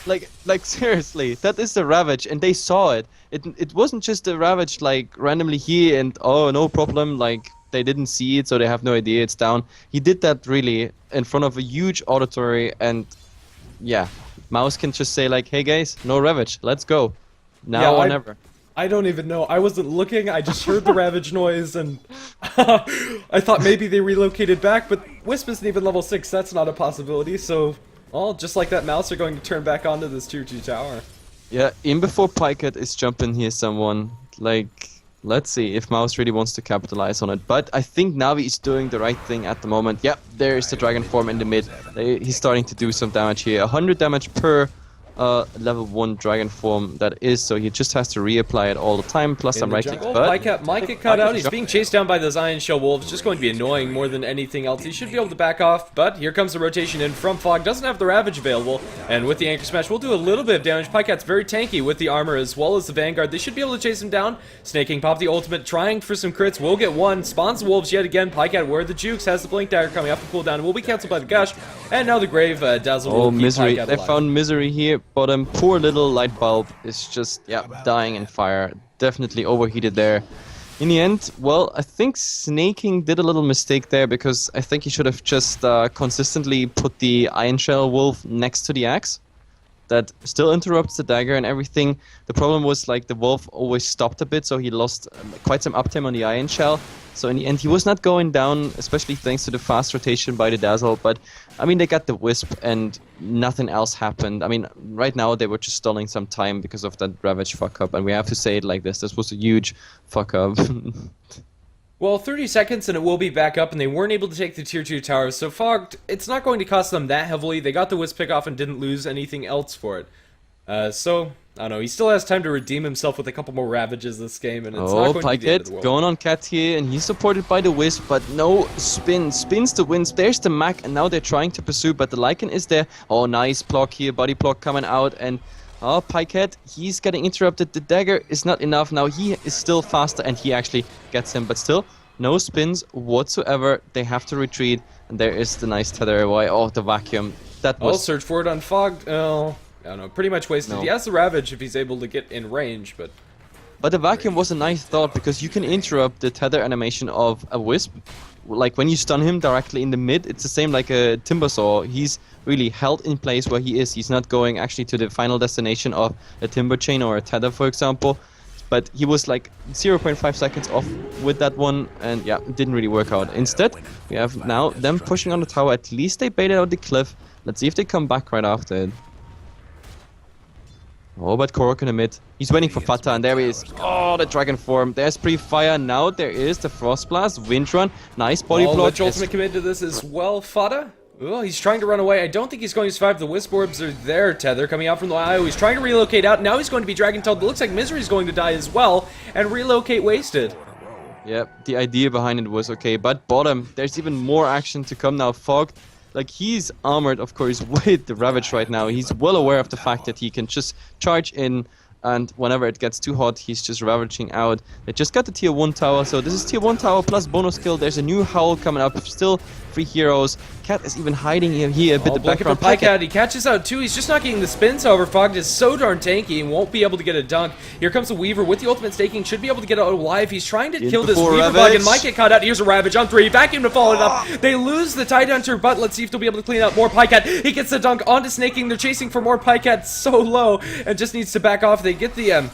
C: Like seriously, that is the Ravage, and they saw it. It wasn't just the Ravage like randomly here and oh no problem, like they didn't see it, so they have no idea it's down. He did that really in front of a huge auditory, and yeah. Mouse can just say like, hey guys, no Ravage, let's go. Now or never.
B: I don't even know. I wasn't looking, I just heard the Ravage noise, and I thought maybe they relocated back, but Wisp isn't even level 6, that's not a possibility, so, well, just like that, Mouse are going to turn back onto this tier 2 tower.
C: Yeah, in before Pycat is jumping here someone, like, let's see if Mouse really wants to capitalize on it. But I think Na'Vi is doing the right thing at the moment. Yep, there is the Dragon form in the mid. He's starting to do some damage here. 100 damage per a level 1 dragon form that is, so he just has to reapply it all the time, plus some right clicks. But
B: Pycat might get cut out. He's being chased down by those Iron Shell Wolves. Just going to be annoying more than anything else. He should be able to back off, but here comes the rotation in from Fog. Doesn't have the Ravage available, and with the Anchor Smash, we'll do a little bit of damage. Pycat's very tanky with the armor as well as the Vanguard. They should be able to chase him down. Snake King pop the ultimate, trying for some crits. We'll get one. Spawns the Wolves yet again. Pycat, where the Jukes, has the Blink Dagger coming off the cooldown. Will be cancelled by the Gush, and now the Grave Dazzle will keep
C: Misery.
B: Pycat
C: They
B: alive.
C: found Misery here, bottom. Poor little light bulb is just, dying in fire. Definitely overheated there. In the end, well, I think Snaking did a little mistake there, because I think he should have just consistently put the Iron Shell Wolf next to the axe. That still interrupts the dagger and everything. The problem was, like, the wolf always stopped a bit, so he lost quite some uptime on the Iron Shell. So in the end, he was not going down, especially thanks to the fast rotation by the Dazzle. But, I mean, they got the Wisp and nothing else happened. I mean, right now they were just stalling some time because of that Ravage fuck-up. And we have to say it like this. This was a huge fuck-up.
B: Well, 30 seconds and it will be back up, and they weren't able to take the tier 2 towers, so Fog, it's not going to cost them that heavily. They got the Wisp pick off and didn't lose anything else for it. So, I don't know, he still has time to redeem himself with a couple more Ravages this game, and it's not going to be the end of the
C: Pycat
B: world.
C: going on Cat here, and he's supported by the Wisp, but no spin. Spins the wins. There's the Mac, and now they're trying to pursue, but the Lycan is there. Oh, nice block here, body block coming out, and Pycat, he's getting interrupted. The dagger is not enough. Now he is still faster, and he actually gets him, but still, no spins whatsoever. They have to retreat, and there is the nice tether away. Oh, the vacuum. That
B: I'll
C: was...
B: search for it on Fog. Oh, I don't know, pretty much wasted.
C: No.
B: He has the Ravage if he's able to get in range, but...
C: But the vacuum was a nice thought, because you can interrupt the tether animation of a Wisp. Like when you stun him directly in the mid, it's the same like a Timbersaw. He's really held in place where he is. He's not going actually to the final destination of a Timber Chain or a tether, for example. But he was like 0.5 seconds off with that one, and yeah, it didn't really work out. Instead, we have now them pushing on the tower. At least they baited out the cliff. Let's see if they come back right after it. Oh, but Korok in the mid. He's waiting for Fata, and there he is. Oh, the Dragon Form. There's Pre-Fire. Now there is the Frost Blast. Wind Run. Nice body block.
B: Lich ultimate committed to this as well. Fata? Oh, he's trying to run away. I don't think he's going to survive. The Wisp Orbs are there, Tether, coming out from the IO. He's trying to relocate out. Now he's going to be Dragon Tailed. It looks like Misery's going to die as well, and relocate wasted.
C: Yep, the idea behind it was okay, but bottom, there's even more action to come now. Fog, like, he's armored, of course, with the Ravage right now. He's well aware of the fact that he can just charge in, and whenever it gets too hot, he's just ravaging out. They just got the tier 1 tower, so this is tier 1 tower plus bonus kill. There's a new Howl coming up, still 3 heroes. Cat is even hiding here a bit the background.
B: Pycat, he catches out too. He's just not getting the spins, however. Fog is so darn tanky and won't be able to get a dunk. Here comes the Weaver with the ultimate staking. Should be able to get out alive. He's trying to kill this Weaver bug and might get caught out. Here's a Ravage on 3. Vacuum to follow it up. They lose the Tide Hunter, but let's see if they'll be able to clean up more Pycat. He gets the dunk onto Snaking. They're chasing for more Pycat so low and just needs to back off. They get the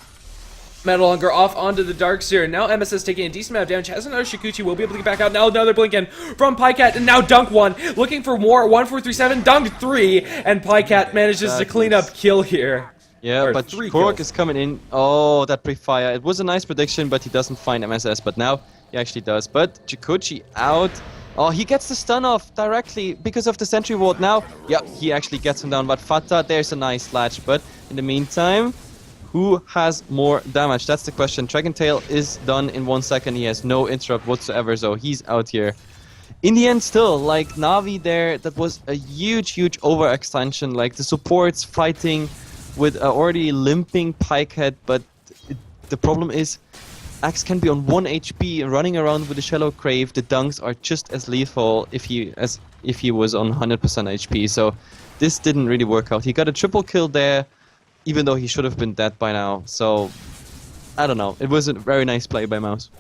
B: Metal Hunger off onto the Darkseer, and now MSS taking a decent amount of damage. Has another Shikuchi, will be able to get back out. Now another Blink in from Pycat, and now Dunk 1. Looking for more. 1, 4, 3, 7. Dunk 3, and Pycat manages to clean up kill here.
C: Yeah,
B: Or
C: but
B: 3
C: Korok
B: kills.
C: is coming in. Oh, that pre-fire. It was a nice prediction, but he doesn't find MSS. But now he actually does. But Shikuchi out. Oh, he gets the stun off directly because of the Sentry Ward. Now, yeah, he actually gets him down. But Fata, there's a nice latch. But in the meantime, who has more damage? That's the question. Dragon Tail is done in 1 second. He has no interrupt whatsoever, so he's out here. In the end, still, like, Na'Vi there, that was a huge overextension. Like, the supports fighting with already limping Pycat, but the problem is Axe can be on 1 HP running around with a Shallow Crave. The dunks are just as lethal if he was on 100% HP, so this didn't really work out. He got a triple kill there, even though he should have been dead by now. So, I don't know. It was a very nice play by Mouz.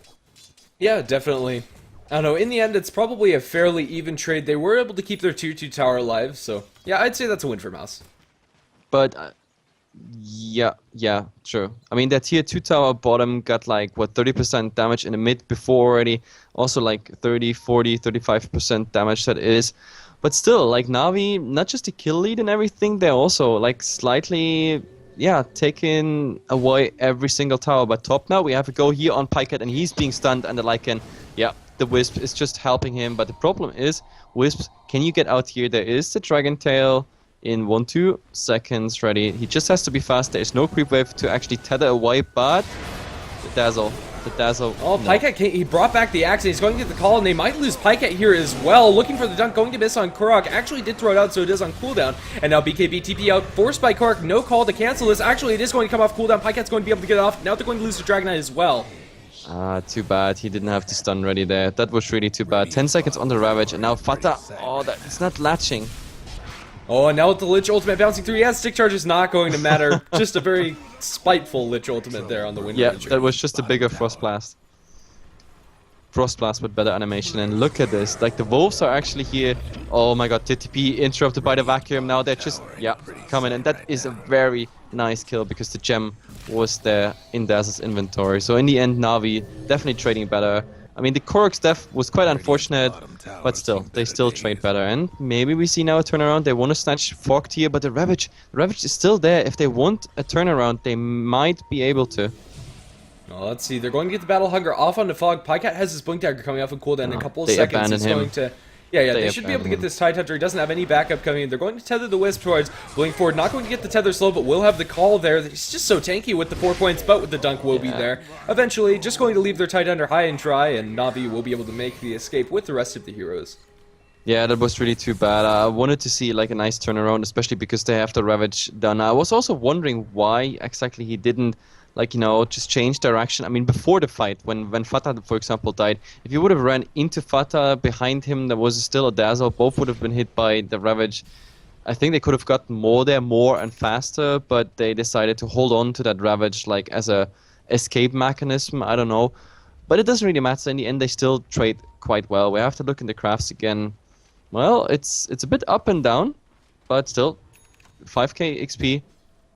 B: Yeah, definitely. I don't know, in the end, it's probably a fairly even trade. They were able to keep their tier 2 tower alive, so yeah, I'd say that's a win for Mouz.
C: But, yeah, true. I mean, that tier 2 tower bottom got like, what, 30% damage in the mid before already. Also like 30, 40, 35% damage that is. But still, like, Na'Vi, not just the kill lead and everything, they're also like slightly, yeah, taking away every single tower. But top now, we have a go here on Pycat, and he's being stunned, and the Lycan, yeah, the Wisp is just helping him. But the problem is, Wisps, can you get out here? There is the Dragon Tail. in 1-2 seconds ready. He just has to be fast. There's no creep wave to actually tether away, but the dazzle.
B: Oh, Pycat, he brought back the axe, and he's going to get the call, and they might lose Pycat here as well. Looking for the dunk, going to miss on Korok. Actually did throw it out, so it is on cooldown. And now BKB TP out, forced by Korok. No call to cancel this. Actually, it is going to come off cooldown. Pycat's going to be able to get it off. Now they're going to lose to Dragonite as well.
C: Too bad. He didn't have the stun ready there. That was really too bad. 10 seconds on the Ravage, and now Fata. Oh, it's not latching.
B: Oh, and now with the Lich Ultimate bouncing through, yeah, Stick Charge is not going to matter. Just a very spiteful Lich Ultimate there on the Wind Ranger.
C: That was just a bigger Frost Blast. Frost Blast with better animation, and look at this. Like, the Wolves are actually here. Oh my god, TTP interrupted by the Vacuum. Now they're just, coming, and that is a very nice kill because the gem was there in Daz's inventory. So in the end, Na'Vi definitely trading better. I mean, the Korok's death was quite unfortunate, but still, they still trade better. And maybe we see now a turnaround. They want to snatch Fogged here, but the Ravage is still there. If they want a turnaround, they might be able to.
B: Well, let's see. They're going to get the Battle Hunger off onto Fog. Pycat has his Blink Dagger coming off in cooldown in a couple of seconds. He's going to... Yeah, they should be able to get this Tide Hunter. He doesn't have any backup coming in. They're going to tether the Wisp towards Blink Forward. Not going to get the tether slow, but will have the call there. He's just so tanky with the 4 points, but with the dunk will be there. Eventually, just going to leave their Tide Hunter high and dry, and Na'Vi will be able to make the escape with the rest of the heroes.
C: Yeah, that was really too bad. I wanted to see like a nice turnaround, especially because they have the Ravage done. I was also wondering why exactly he didn't, like, you know, just change direction. I mean, before the fight, when Fata, for example, died, if you would have ran into Fata, behind him there was still a Dazzle, both would have been hit by the Ravage. I think they could have gotten more and faster, but they decided to hold on to that Ravage like as a escape mechanism. I don't know. But it doesn't really matter. In the end, they still trade quite well. We have to look in the crafts again. Well, it's a bit up and down, but still 5k XP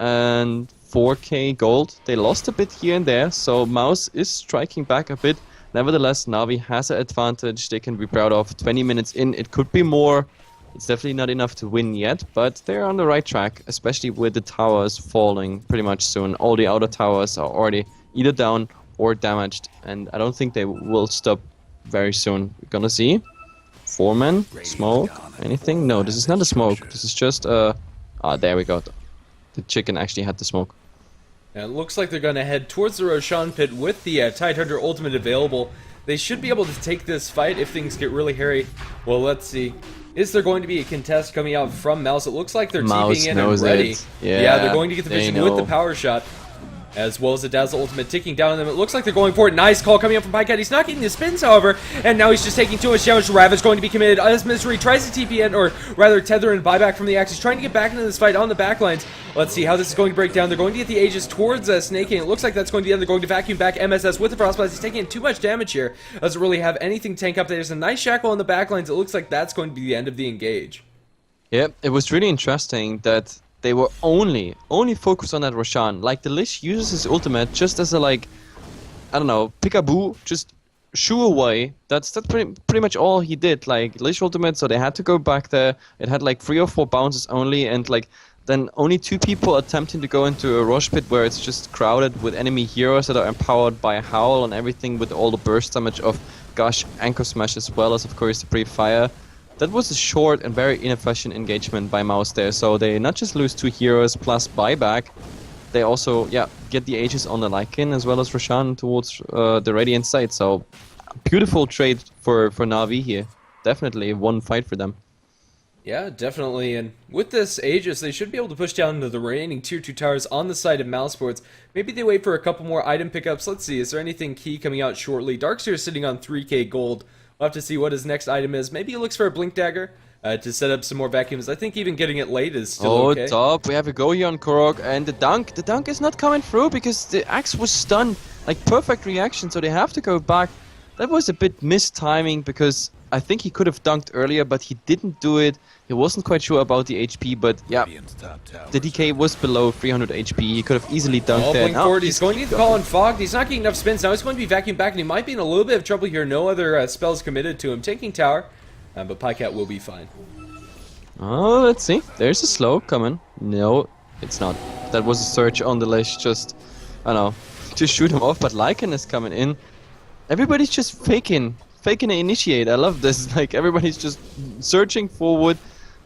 C: and 4k gold. They lost a bit here and there, so Mouz is striking back a bit. Nevertheless, Na'Vi has an advantage they can be proud of. 20 minutes in, it could be more. It's definitely not enough to win yet, but they're on the right track, especially with the towers falling pretty much soon. All the outer towers are already either down or damaged, and I don't think they will stop very soon. We're gonna see. 4-man, smoke, anything? No, this is not a smoke. This is just there we go. The chicken actually had the smoke.
B: And it looks like they're going to head towards the Roshan pit with the Tide Hunter ultimate available. They should be able to take this fight if things get really hairy. Well, let's see. Is there going to be a contest coming out from Mouz? It looks like they're TPing in and ready.
C: Yeah,
B: they're going to get the vision with the power shot, as well as the Dazzle ultimate ticking down on them. It looks like they're going for it. Nice call coming up from Pycat. He's not getting the spins, however, and now he's just taking too much damage. Ravage going to be committed as Misery tries to TP in, or rather tether and buyback from the axe. He's trying to get back into this fight on the backlines. Let's see how this is going to break down. They're going to get the Aegis towards Snake, and it looks like that's going to be the end. They're going to vacuum back MSS with the Frost Blast. He's taking in too much damage here. Doesn't really have anything to tank up. There's a nice shackle on the backlines. It looks like that's going to be the end of the engage.
C: Yeah, it was really interesting that they were only focused on that Roshan. Like, the Lich uses his ultimate just as a, like, I don't know, peekaboo, just shoo away. That's pretty much all he did. Like, Lich ultimate, so they had to go back there. It had like 3 or 4 bounces only, and like then only 2 people attempting to go into a rush pit where it's just crowded with enemy heroes that are empowered by a howl and everything, with all the burst damage of Gush, Anchor Smash, as well as of course the pre-fire. That was a short and very inefficient engagement by Mouz there, so they not just lose 2 heroes plus buyback, they also get the Aegis on the Lycan as well as Roshan towards the Radiant side. So beautiful trade for Na'Vi here. Definitely one fight for them.
B: Yeah, definitely, and with this Aegis, they should be able to push down into the remaining Tier 2 towers on the side of Mousesports. Maybe they wait for a couple more item pickups. Let's see, is there anything key coming out shortly? Darkseer is sitting on 3k gold. We'll have to see what his next item is. Maybe he looks for a Blink Dagger to set up some more vacuums. I think even getting it late is still okay.
C: Top, we have a go here on Korok, and the dunk is not coming through because the axe was stunned. Like, perfect reaction, so they have to go back. That was a bit missed timing because I think he could have dunked earlier, but he didn't do it. He wasn't quite sure about the HP, but yeah, the DK was below 300 HP. He could have easily dunked there.
B: Blink forward. He's going to get the call on Fogged. He's not getting enough spins. Now he's going to be vacuumed back, and he might be in a little bit of trouble here. No other spells committed to him. Taking tower, but Pycat will be fine.
C: Oh, let's see. There's a slow coming. No, it's not. That was a search on the Lich, just, I don't know, to shoot him off, but Lycan is coming in. Everybody's just faking an initiate. I love this. Like, everybody's just searching forward.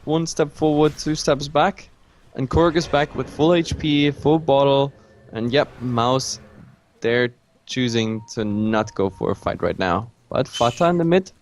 C: 1 step forward, 2 steps back. And Korg is back with full HP, full bottle. And yep, Mouz, they're choosing to not go for a fight right now. But Fata in the mid.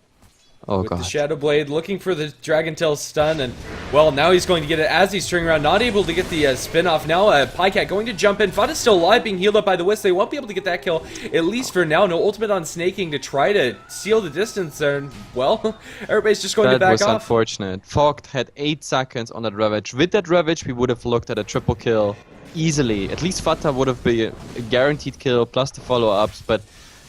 C: Oh
B: with
C: god.
B: the Shadow Blade, looking for the Dragon Tail stun, and well, now he's going to get it as he's turning around, not able to get the spin off. Now, Pycat going to jump in. Fata's still alive, being healed up by the Wisp. They won't be able to get that kill, at least for now. No ultimate on Snaking to try to seal the distance there, and well, everybody's just going to back off.
C: That was unfortunate. Fogged had 8 seconds on that Ravage. With that Ravage, we would have looked at a triple kill easily. At least Fata would have been a guaranteed kill, plus the follow-ups, but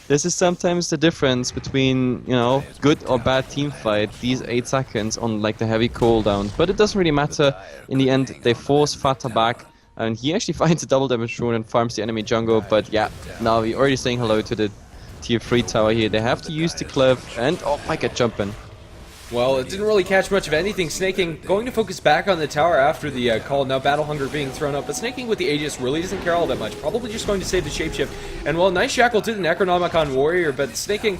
C: this is sometimes the difference between, you know, good or bad team fight, these 8 seconds on like the heavy cooldowns. But it doesn't really matter. In the end, they force Fata back, and he actually finds a double damage rune and farms the enemy jungle. But yeah, now we're already saying hello to the tier 3 tower here. They have to use the cliff, and oh, Pycat jumping.
B: Well, it didn't really catch much of anything. Snaking going to focus back on the tower after the call. Now Battle Hunger being thrown up, but Snaking with the Aegis really doesn't care all that much. Probably just going to save the Shapeshift. And well, nice shackle to the Necronomicon Warrior, but Snaking,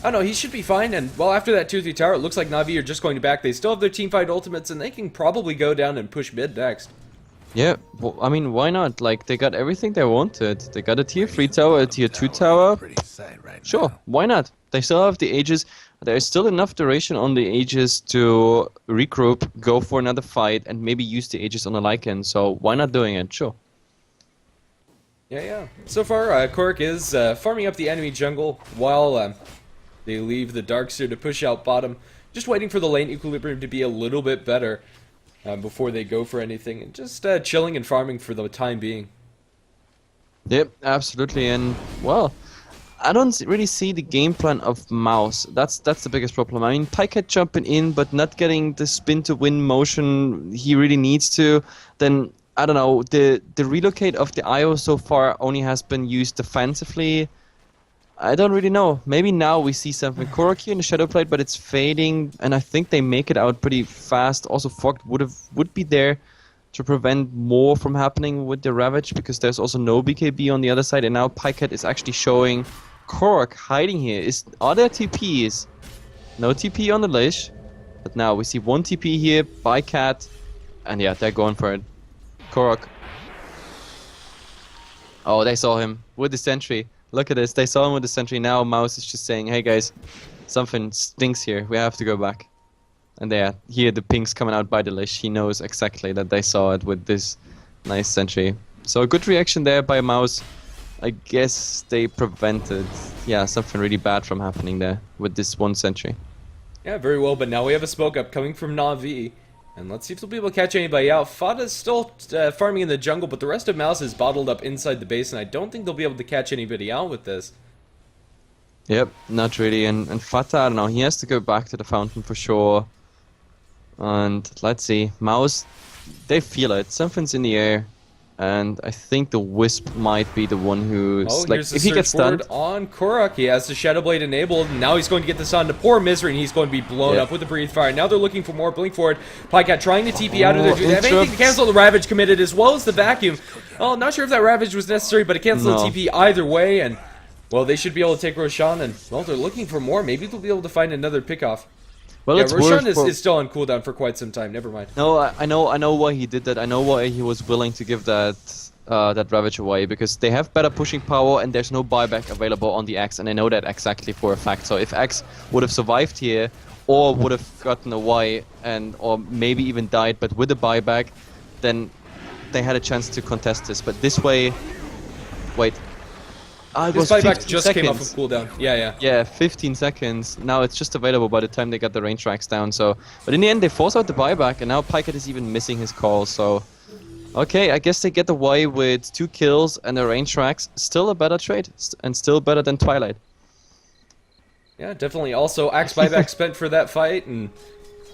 B: I don't know, he should be fine. And well, after that 2-3 tower, it looks like Na'Vi are just going to back. They still have their teamfight ultimates, and they can probably go down and push mid next.
C: Yeah, well, I mean, why not? Like, they got everything they wanted. They got a tier 3 tower, a tier 2 tower. Sure, why not? They still have the Aegis. There is still enough duration on the Aegis to regroup, go for another fight, and maybe use the Aegis on a Lycan. So why not doing it? Sure.
B: Yeah. So far, Kork is farming up the enemy jungle while they leave the Darkseer to push out bottom. Just waiting for the lane equilibrium to be a little bit better before they go for anything. And just chilling and farming for the time being.
C: Yep, absolutely. And, well, I don't really see the game plan of Mouz. That's the biggest problem. I mean, Pycat jumping in, but not getting the spin to win motion he really needs to. Then, I don't know, the relocate of the IO so far only has been used defensively. I don't really know. Maybe now we see something. Korok in the Shadow Blade, but it's fading, and I think they make it out pretty fast. Also, Fogged would be there to prevent more from happening with the Ravage, because there's also no BKB on the other side, and now Pycat is actually showing Korok hiding here. Are there TPs? No TP on the Lich, but now we see 1 TP here by Cat, and yeah, they're going for it. Korok. Oh, they saw him with the sentry. Look at this, they saw him with the sentry. Now Mouz is just saying, hey guys, something stinks here, we have to go back. And there, here the pings coming out by the Lich. He knows exactly that they saw it with this nice sentry. So a good reaction there by Mouz. I guess they prevented, yeah, something really bad from happening there with this 1 sentry.
B: Yeah, very well, but now we have a smoke up coming from Na'Vi. And let's see if they'll be able to catch anybody out. Fata's still farming in the jungle, but the rest of Mouz is bottled up inside the base, and I don't think they'll be able to catch anybody out with this.
C: Yep, not really. And Fata, I don't know, he has to go back to the fountain for sure. And let's see, Mouz, they feel it. Something's in the air. And I think the Wisp might be the one who's like, if he gets stunned
B: on Korok, he has the Shadow Blade enabled, and now he's going to get this on to poor Misery, and he's going to be blown up with the Breathe Fire. Now they're looking for more. Blink forward. Pycat trying to TP out of there. Do they have anything to cancel the Ravage committed, as well as the Vacuum? Oh, not sure if that Ravage was necessary, but it canceled the TP either way, and well, they should be able to take Roshan, and well, they're looking for more. Maybe they'll be able to find another pickoff. Well, yeah, Roshan is still on cooldown for quite some time. Never mind.
C: No, I know why he did that. I know why he was willing to give that Ravage away, because they have better pushing power and there's no buyback available on the Axe, and I know that exactly for a fact. So if Axe would have survived here, or would have gotten away, or maybe even died, but with a buyback, then they had a chance to contest this. But this way, wait.
B: This buyback just came off of cooldown. Yeah,
C: 15 seconds. Now it's just available by the time they got the range tracks down. So, but in the end, they force out the buyback, and now Pycat is even missing his call. So, okay, I guess they get away with 2 kills and the range tracks. Still a better trade, and still better than Twilight.
B: Yeah, definitely. Also, Axe buyback spent for that fight, and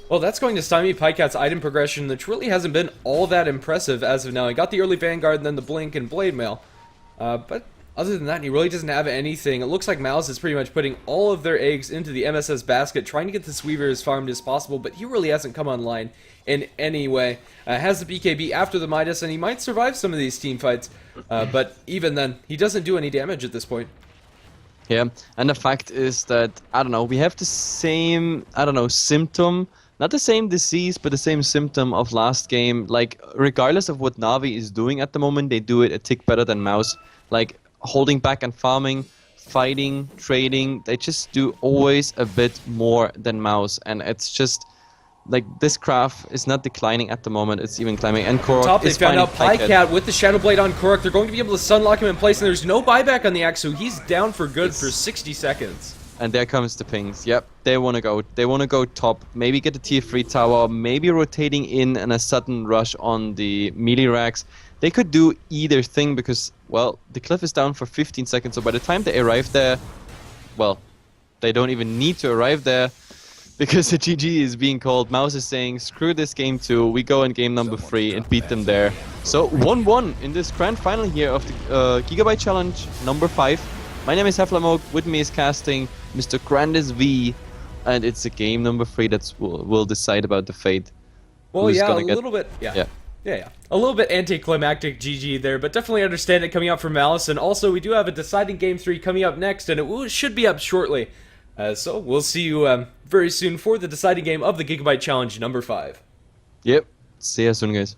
B: well, that's going to stymie Pycat's item progression, which really hasn't been all that impressive as of now. He got the early Vanguard, and then the Blink and Blade Mail, but other than that, he really doesn't have anything. It looks like Mouz is pretty much putting all of their eggs into the MSS basket, trying to get this Weaver as farmed as possible, but he really hasn't come online in any way. Has the BKB after the Midas, and he might survive some of these team fights, but even then, he doesn't do any damage at this point. Yeah, and the fact is that, I don't know, we have the same, I don't know, symptom.
C: not the same disease, but the same symptom of last game. Like, regardless of what Navi is doing at the moment, they do it a tick better than Mouz. Like, holding back and farming, fighting, trading, they just do always a bit more than Mouz. And it's just, like, this craft is not declining at the moment, it's even climbing. And Korok
B: Top, they
C: is
B: found
C: finding
B: out Pycat with the Shadow Blade on Korok. They're going to be able to sunlock him in place, and there's no buyback on the axe, so he's down for good for 60 seconds.
C: And there comes the pings. Yep, they want to go. They want to go top. Maybe get the tier 3 tower. Maybe rotating in and a sudden rush on the melee racks. They could do either thing because, well, the cliff is down for 15 seconds. So by the time they arrive there, well, they don't even need to arrive there because the GG is being called. Mouz is saying, screw this game 2. We go in game number 3 and beat them there. So 1-1 in this grand final here of the Gigabyte Challenge number 5. My name is Heflatv. With me is casting Mr. Grandis V, and it's a game number 3 that will decide about the fate.
B: Well,
C: Who's
B: yeah,
C: gonna
B: a
C: get...
B: little bit.
C: Yeah.
B: A little bit anticlimactic GG there, but definitely understand it coming up from Malice. And also, we do have a deciding game 3 coming up next, and it should be up shortly. So we'll see you very soon for the deciding game of the Gigabyte Challenge number 5.
C: Yep. See you soon, guys.